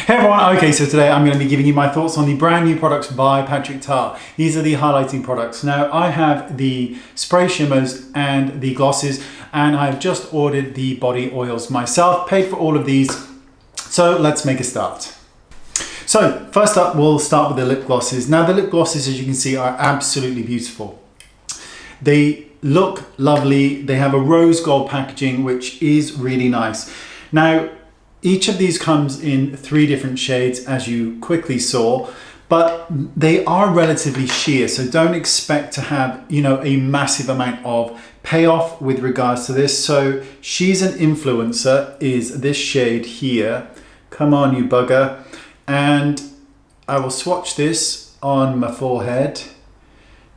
Hey everyone, okay, so today I'm going to be giving you my thoughts on the brand new products by Patrick Ta. These are the highlighting products. Now I have the spray shimmers and the glosses, and I've just ordered the body oils myself, paid for all of these. So let's make a start. So first up, we'll start with the lip glosses. Now the lip glosses, as you can see, are absolutely beautiful. They look lovely. They have a rose gold packaging, which is really nice. Now, each of these comes in 3 different shades, as you quickly saw, but they are relatively sheer, so don't expect to have, a massive amount of payoff with regards to this. So She's an Influencer is this shade here. Come on, you bugger. And I will swatch this on my forehead.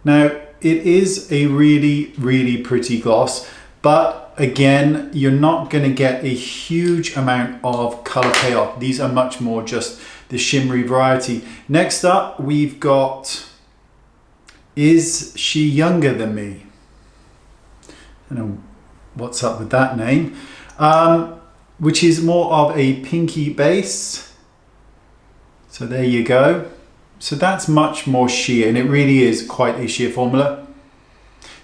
Now, it is a really, really pretty gloss, but again, you're not going to get a huge amount of color payoff. These are much more just the shimmery variety. Next up, we've got Is She Younger Than Me? I don't know what's up with that name. Which is more of a pinky base. So there you go. So that's much more sheer, and it really is quite a sheer formula.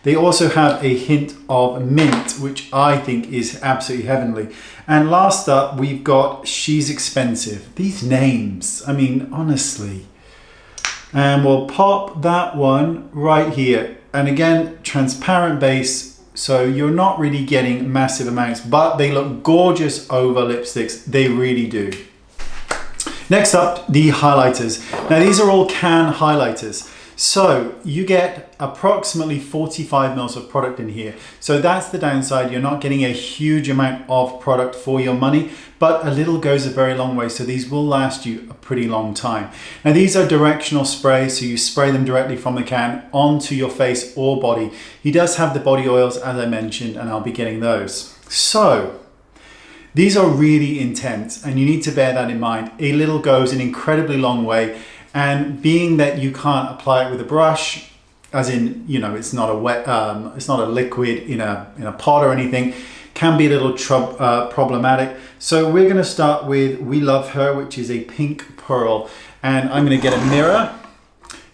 They also have a hint of mint, which I think is absolutely heavenly. And last up, we've got She's Expensive. These names, I mean, honestly. And we'll pop that one right here. And again, transparent base, so you're not really getting massive amounts, but they look gorgeous over lipsticks. They really do. Next up, the highlighters. Now these are all can highlighters. So you get approximately 45 mils of product in here. So that's the downside. You're not getting a huge amount of product for your money, but a little goes a very long way. So these will last you a pretty long time. Now these are directional sprays. So you spray them directly from the can onto your face or body. He does have the body oils, as I mentioned, and I'll be getting those. So these are really intense, and you need to bear that in mind. A little goes an incredibly long way. And being that you can't apply it with a brush, as in, it's not a wet, it's not a liquid in a pot or anything, can be a little problematic. So we're going to start with We Love Her, which is a pink pearl. And I'm going to get a mirror,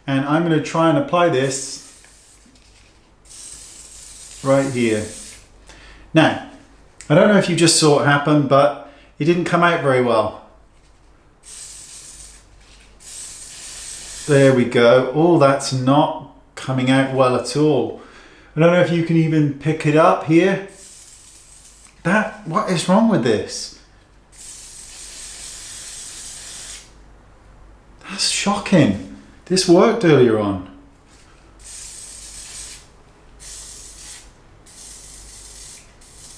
and I'm going to try and apply this right here. Now, I don't know if you just saw it happen, but it didn't come out very well. There we go. Oh, that's not coming out well at all. I don't know if you can even pick it up here. What is wrong with this? That's shocking. This worked earlier on.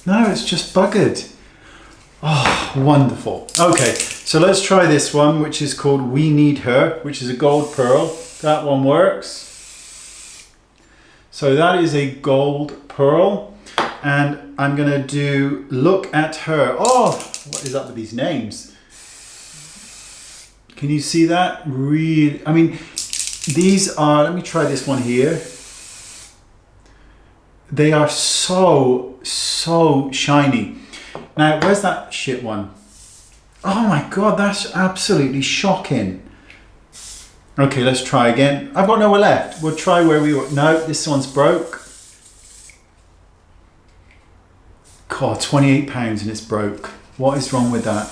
No, it's just buggered. Oh, wonderful. Okay, so let's try this one, which is called We Need Her, which is a gold pearl. That one works. So that is a gold pearl. And I'm going to do Look at Her. Oh, what is up with these names? Can you see that? Really, I mean, these are, let me try this one here. They are so shiny. Now, where's that shit one? Oh my God, that's absolutely shocking. Okay, let's try again. I've got nowhere left. We'll try where we were. No, this one's broke. God, £28 and it's broke. What is wrong with that?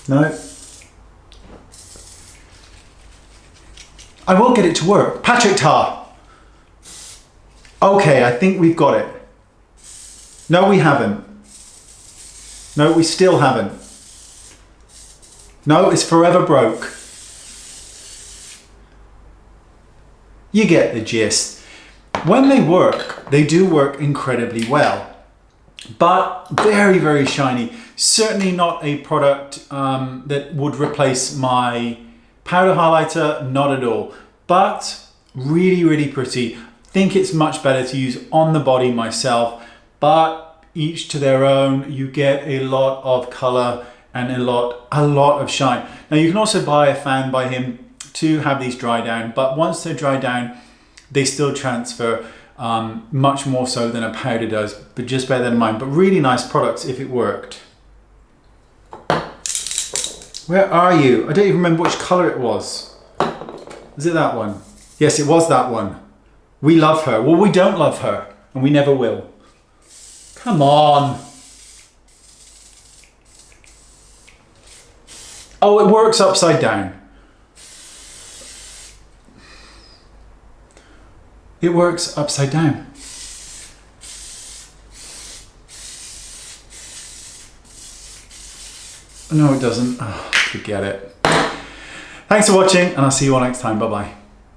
No. I will get it to work. Patrick Ta. Okay, I think we've got it. No, we haven't. No, we still haven't. No, it's forever broke. You get the gist. When they work, they do work incredibly well, but very, very shiny. Certainly not a product that would replace my powder highlighter, not at all, but really, really pretty. Think it's much better to use on the body myself, but each to their own. You get a lot of color and a lot of shine. Now you can also buy a fan by him to have these dry down, but once they're dry down, they still transfer much more so than a powder does, but just bear that in mind. But really nice products if it worked. Where are you? I don't even remember which colour it was. Is it that one? Yes, it was that one. We love her. Well, we don't love her, and we never will. Come on. Oh, it works upside down. It works upside down. No, it doesn't. Oh, forget it. Thanks for watching, and I'll see you all next time. Bye-bye.